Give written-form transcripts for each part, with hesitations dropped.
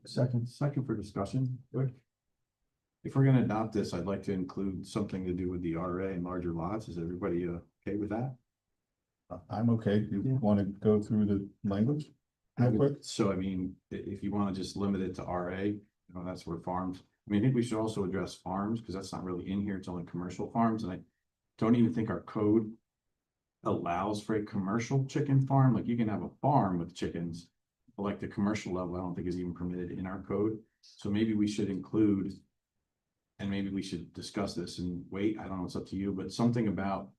Second for discussion. Good. If we're gonna adopt this, I'd like to include something to do with the RA and larger lots. Is everybody okay with that? I'm okay. You Yeah. want to go through the language? Real quick? So I mean, if you want to just limit it to RA, you know, that's where farms. I mean, I think we should also address farms because that's not really in here. It's only commercial farms, and I don't even think our code allows for a commercial chicken farm. Like you can have a farm with chickens, but like the commercial level, I don't think is even permitted in our code. So maybe we should include, and maybe we should discuss this and wait. I don't know, it's up to you, but something about,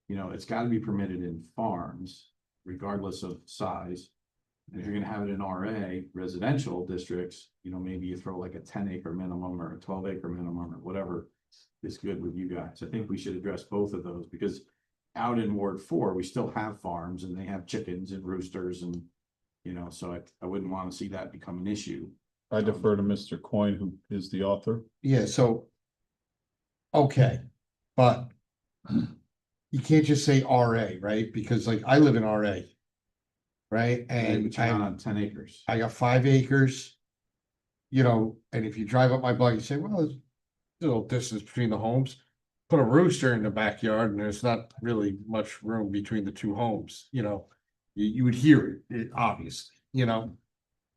you know, it's got to be permitted in farms, regardless of size. And if you're gonna have it in RA residential districts, you know, maybe you throw like a 10-acre minimum or a 12-acre minimum or whatever is good with you guys. I think we should address both of those because out in Ward 4, we still have farms and they have chickens and roosters and, you know, so I wouldn't want to see that become an issue. I defer to Mr. Coyne, who is the author. Yeah, so. Okay, but. You can't just say RA, right? Because like I live in RA. Right, and But you're not on 10 acres. I got 5 acres. You know, and if you drive up my block, you say, well, there's a little distance between the homes. Put a rooster in the backyard and there's not really much room between the two homes, you know. You would hear it, obviously, you know.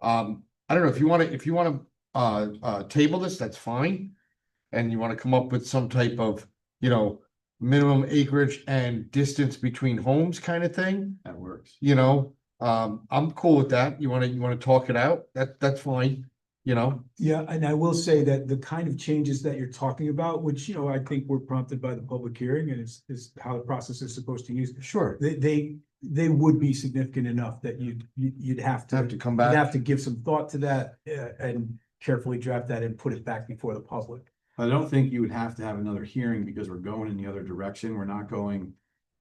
I don't know, if you wanna, table this, that's fine. And you wanna come up with some type of, you know, minimum acreage and distance between homes kind of thing, That works. you know. I'm cool with that. You wanna talk it out? That's fine, you know. Yeah, and I will say that the kind of changes that you're talking about, which, you know, I think were prompted by the public hearing and is how the process is supposed to use. Sure. They would be significant enough that you'd have to. Have to come You'd back. have to give some thought to that, and carefully draft that and put it back before the public. I don't think you would have to have another hearing because we're going in the other direction. We're not going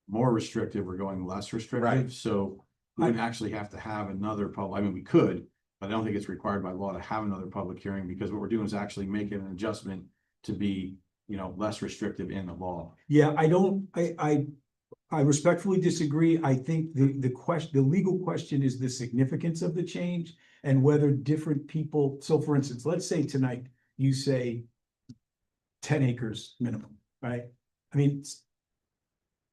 more restrictive, we're going less restrictive. Right. So we would actually have to have another public, I mean, we could, but I don't think it's required by law to have another public hearing because what we're doing is actually making an adjustment to be, you know, less restrictive in the law. Yeah, I respectfully disagree. I think the legal question is the significance of the change and whether different people, so for instance, let's say tonight you say 10 acres minimum, right? I mean,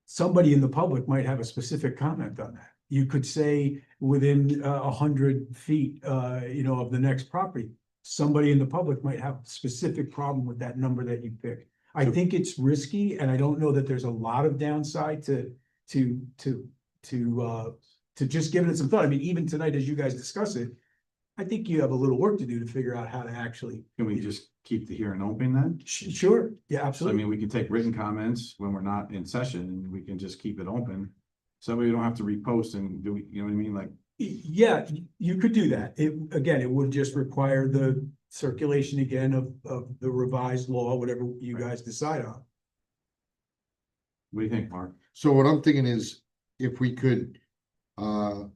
somebody in the public might have a specific comment on that. You could say within 100 feet, you know, of the next property, somebody in the public might have a specific problem with that number that you pick. I think it's risky, and I don't know that there's a lot of downside to just giving it some thought. I mean, even tonight, as you guys discuss it, I think you have a little work to do to figure out how to actually. Can we just keep the hearing open then? Sure, yeah, So I absolutely. mean, we can take written comments when we're not in session and we can just keep it open. So we don't have to repost and do, you know what I mean? Like, Yeah, you could do that. It would just require the circulation again of the revised law, whatever you guys decide on. what do you think, Mark? So what I'm thinking is if we could, well,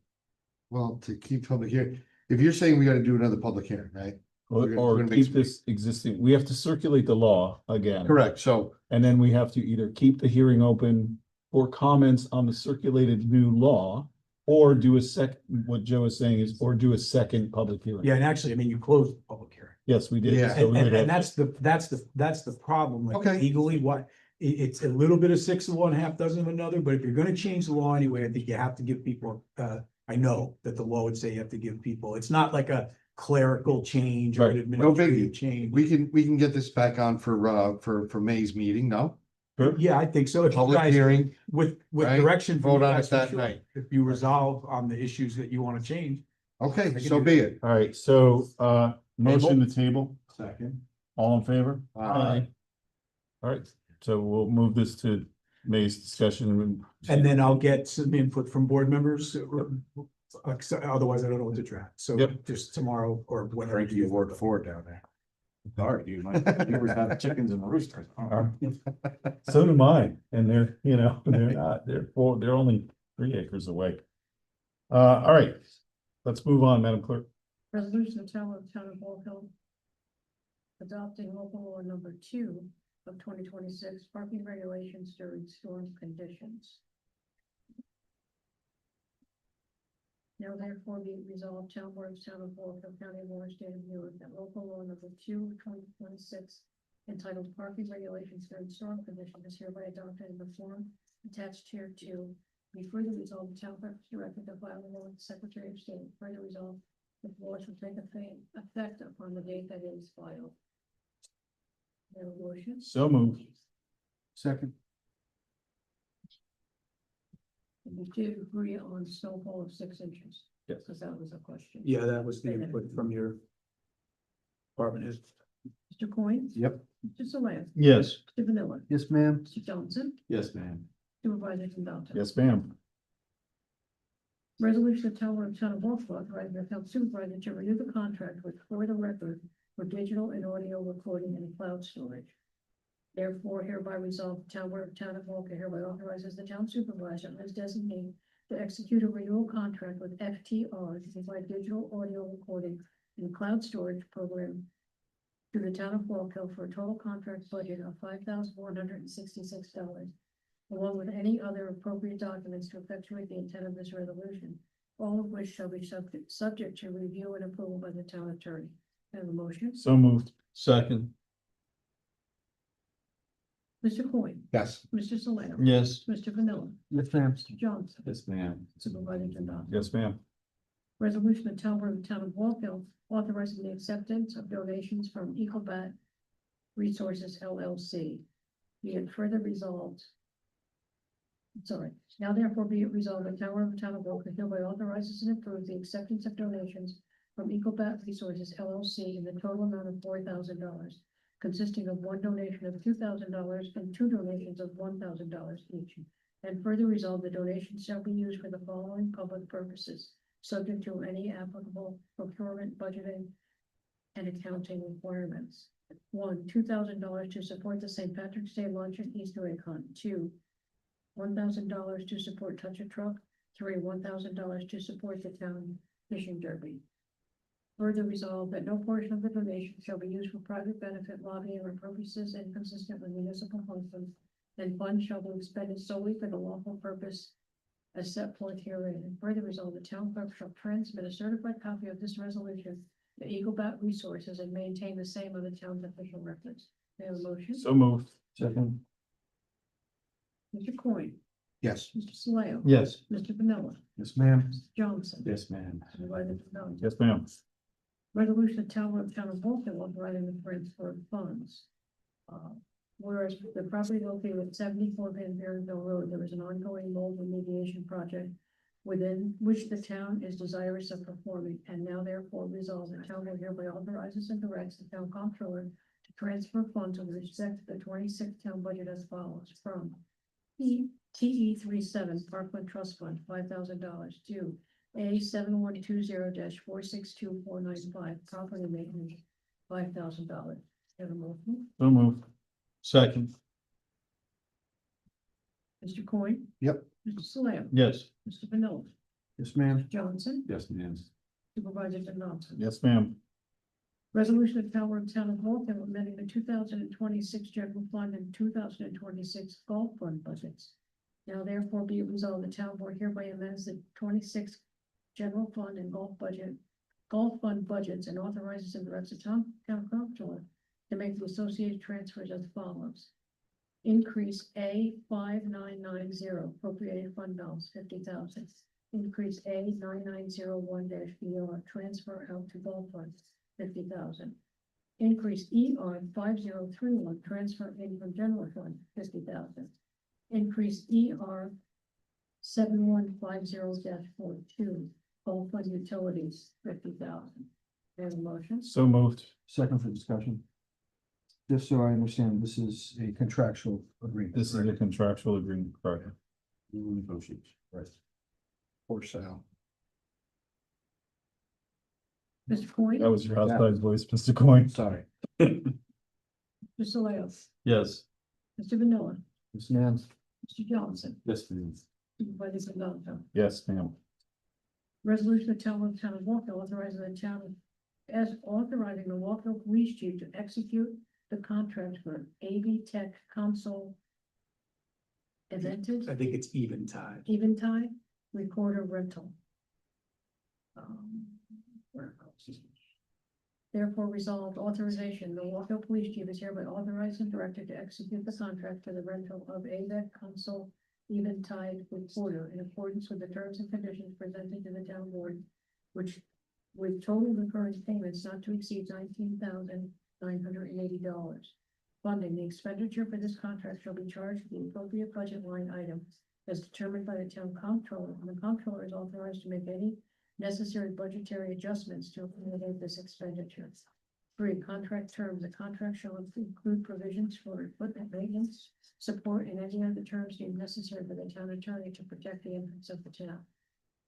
to keep public hearing, if you're saying we gotta do another public hearing, right? We're Or gonna make keep some- this existing, we have to circulate the law again. Correct, so, And then we have to either keep the hearing open for comments on the circulated new law. Or do what Joe is saying is, or do a second public hearing. Yeah, and actually, I mean, you closed the public hearing. Yes, we did. Yeah. So we And would have- that's the problem, like Okay. legally, it's a little bit of six of one, half dozen of another, but if you're gonna change the law anyway, I think you have to give people, I know that the law would say you have to give people, it's not like a clerical change or an Right. No administrative biggie. change. we can get this back on for May's meeting, no? Sure. Yeah, I think so. If you Public guys, hearing, with right? direction. from Vote you on it guys, for that sure. night. If you resolve on the issues that you wanna change. okay, can so do be it. All right, so motion to table, Second. all in favor? Aye. All right, so we'll move this to May's discussion. And then I'll get some input from board members, otherwise I don't know what to draft. So Yep. just tomorrow or whenever. Frankie, you worked for it down there. Sorry, dude, my neighbors have chickens and roosters. So do mine, and they're, you know, they're only 3 acres away. All right, let's move on, Madam Clerk. Resolution of Town of Ball Hill. Adopting local law number 2 of 2026, parking regulations during storm conditions. Now therefore be it resolved, Town Board of Town of Waltham, County of Orange, State of New York, that local law number 2/2026 entitled Parking Regulations for Historic Commission is hereby adopted in the form attached here to be further resolved, the town clerk is directed to file a law with the Secretary of State. Further resolved, the law shall take effect upon the date that it is filed. There a motion? So moved. Second. And we did agree on snowfall of 6 inches. Yes. Because that was a question. Yeah, that was the input from your department head. Mr. Coyne? Yep. Mr. Solano? Yes. Mr. Vanilla? Yes, ma'am. Mr. Johnson? Yes, ma'am. Supervisor Gonzalez? Yes, ma'am. Resolution of Town Board of Town of Waltham authorizing the town supervisor to renew the contract with For the Record for digital and audio recording and cloud storage. Therefore hereby resolved, the Town Board of Town of Waltham hereby authorizes the town supervisor as designated to execute a renewal contract with FTR to provide digital audio recording and cloud storage program to the town of Waltham for a total contract budget of $5,166, along with any other appropriate documents to effectuate the intent of this resolution, all of which shall be subject to review and approval by the town attorney. Have a motion? So moved. Second. Mr. Coyne, Yes. Mr. Solano. Yes. Mr. Vanilla, Yes, ma'am. Mr. Johnson, Yes, ma'am. Supervisor Gonzalez. Yes, ma'am. Resolution of Town Board of the Town of Waltham authorizing the acceptance of donations from Ecobat Resources LLC. Be it further resolved. Sorry, now therefore be it resolved that Town Board of the Town of Waltham hereby authorizes and approves the acceptance of donations from Ecobat Resources LLC in the total amount of $4,000, consisting of one donation of $2,000 and 2 donations of $1,000 each. And further resolved, the donations shall be used for the following public purposes, subject to any applicable procurement, budgeting, and accounting requirements. 1, $2,000 to support the St. Patrick's Day lunch and Easter egg hunt. 2, $1,000 to support Touch a Truck. 3, $1,000 to support the town fishing derby. Further resolved that no portion of the donation shall be used for private benefit, lobbying, or purposes inconsistent with municipal functions, and funds shall be expended solely for the lawful purpose as set forth herein. And further resolved, the town clerk shall transmit a certified copy of this resolution to Eaglebat Resources and maintain the same on the town's official records. May I have a motion? So moved. Second. Mr. Coyne, Yes. Mr. Soleo. Yes. Mr. Vanilla, Yes, ma'am. Mr. Johnson. Yes, ma'am. Supervisor Gonzalez. Yes, ma'am. Resolution of Town Board of Town of Waltham authorizing the transfer of funds. Whereas the property located at 74 Van Burenville Road, there is an ongoing mold remediation project within which the town is desirous of performing, and now therefore resolves the town will hereby authorizes and directs the town comptroller to transfer funds with respect to the 26th town budget as follows: from TE 37 Parkland Trust Fund, $5,000 to A 7120-462495 property maintenance, $5,000. Have a motion? So moved. Second. Mr. Coyne? Yep. Mr. Solano? Yes. Mr. Vanilla? Yes, ma'am. Johnson? Yes, ma'am. Supervisor Gonzalez? Yes, ma'am. Resolution of Town Board of Town of Waltham amending the 2026 general fund and 2026 golf fund budgets. Now therefore be it resolved, the town board hereby amends the 26 general fund and golf fund budgets, and authorizes and directs the town comptroller to make the associated transfers as follows: increase A 5990 appropriated fund balance 50,000. Increase A 9901-ER transfer out to golf funds 50,000. Increase ER 5031 transfer in from general fund 50,000. Increase ER 7150-42 golf fund utilities 50,000. There's a motion. So moved. Second for discussion. Just so I understand, this is a contractual agreement. This is a contractual agreement, correct? Negotiation. Right. For sale. Mr. Coyne, That was your outside voice, Mr. Coyne. Sorry. Mr. Soleo, Yes. Mr. Vanilla, Yes, ma'am. Mr. Johnson, Yes, ma'am. Supervisor Gonzalez. Yes, ma'am. Resolution of Town of Waltham authorizing the Waltham Police Chief to execute the contract for AV Tech Console Evented, I think it's Eventide. Eventide Recorder Rental. where else? Therefore resolved authorization, the Walker Police Chief is hereby authorized and directed to execute the contract for the rental of AVEC console Eventide recorder in accordance with the terms and conditions presented to the town board, which with total recurring payments not to exceed $19,980. Funding, the expenditure for this contract shall be charged to the appropriate budget line item as determined by the town comptroller, and the comptroller is authorized to make any necessary budgetary adjustments to accommodate this expenditure. 3, contract terms. The contract shall include provisions for equipment maintenance, support, and any other terms deemed necessary by the town attorney to protect the interests of the town.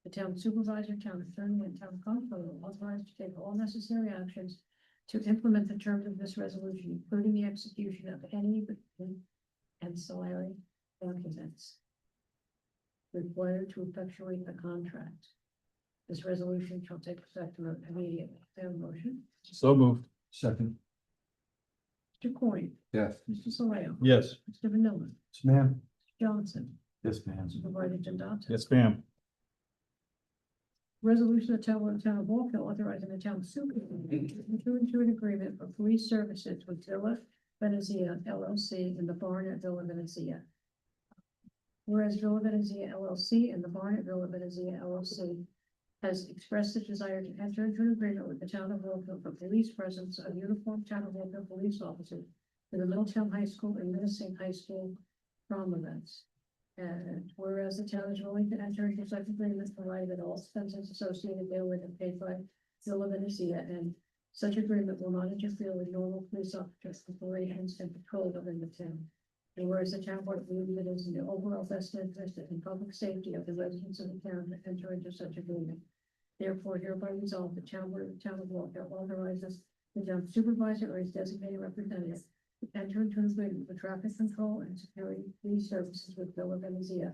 The town supervisor, town attorney, and town comptroller are authorized to take all necessary actions to implement the terms of this resolution, including the execution of any ancillary documents required to effectuate the contract. This resolution shall take effect immediately. Is there a motion? So moved. Second. Mr. Coyne, Yes. Mr. Soleo, Yes. Mr. Vanilla, Yes, ma'am. Johnson, Yes, ma'am. Supervisor Dondata. Yes, ma'am. Resolution of the town of Walkville authorizing the town supervisor to enter into an agreement for police services with Villa Venezia LLC and the Barn at Villa Venezia. Whereas Villa Venezia LLC and the Barn at Villa Venezia LLC has expressed a desire to enter into an agreement with the town of Walkville for police presence of uniformed town of Walkville police officers for the Middletown High School and Middlesex High School prom events. And whereas the town is willing to enter into such agreements, provided that all expenses associated therewith are paid by Villa Venezia, and such agreement will not interfere with normal police officers' operations and patrol within the town. And whereas the town board believes it is in the overall best interest and public safety of the residents of the town to enter into such agreement. Therefore, hereby resolved, the town board of the town of Walkville authorizes the town supervisor or his designated representative to enter into an agreement for traffic control and security police services with Villa Venezia,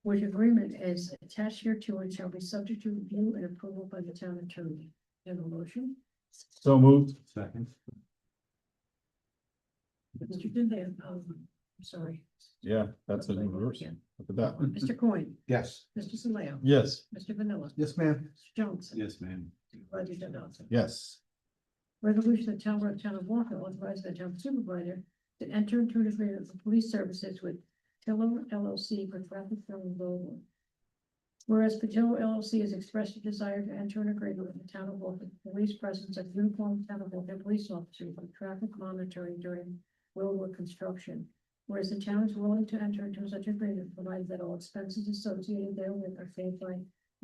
which agreement is attached here to and shall be subject to review and approval by the town attorney. Have a motion? So moved. Second. Mr. Dundee, I'm sorry. Yeah, that's a reverse. Look at that. Mr. Coyne, Yes. Mr. Soleo, Yes. Mr. Vanilla, Yes, ma'am. Mr. Johnson. Yes, ma'am. Supervisor Dondata. Yes. Resolution of town board of town of Walker authorizing the town supervisor to enter into an agreement for police services with Patillo LLC for traffic control road. Whereas Patillo LLC has expressed a desire to enter an agreement with the town of Walker for police presence of uniformed town of Walker police officers for traffic monitoring during roadwork construction. Whereas the town is willing to enter into such agreement, provided that all expenses associated therewith are paid by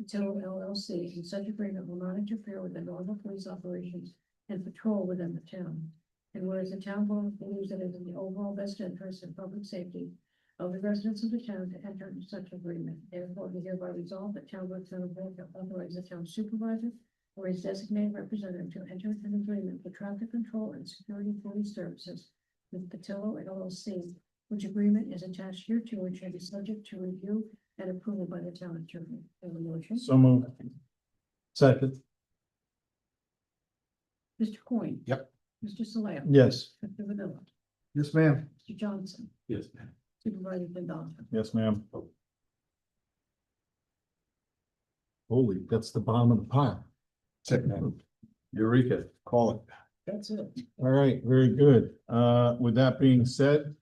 Patillo LLC, and such agreement will not interfere with the normal police operations and patrol within the town. And whereas the town board believes that it is in the overall best interest and public safety of the residents of the town to enter into such agreement, therefore we hereby resolve that town board of Walker authorize the town supervisor or his designated representative to enter into an agreement for traffic control and security police services with Patillo LLC, which agreement is attached here to and shall be subject to review and approval by the town attorney. Have a motion? So moved. Second. Mr. Coyne. Yep. Mr. Soleo. Yes. Mr. Vanilla. Yes, ma'am. Mr. Johnson. Yes, ma'am. Supervisor Dondata. Yes, ma'am. Holy, that's the bottom of the pile. Eureka, call it. That's it. All right, very good. With that being said,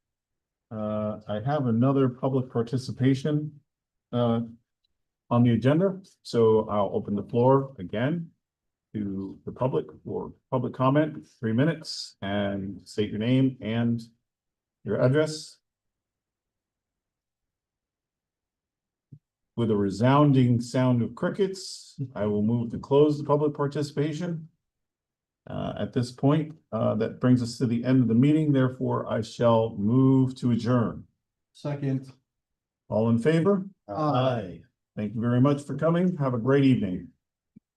I have another public participation on the agenda, so I'll open the floor again to the public for public comment, 3 minutes, and state your name and your address. With a resounding sound of crickets, I will move to close the public participation. At this point, that brings us to the end of the meeting, therefore I shall move to adjourn. Second. All in favor? Aye. Thank you very much for coming. Have a great evening.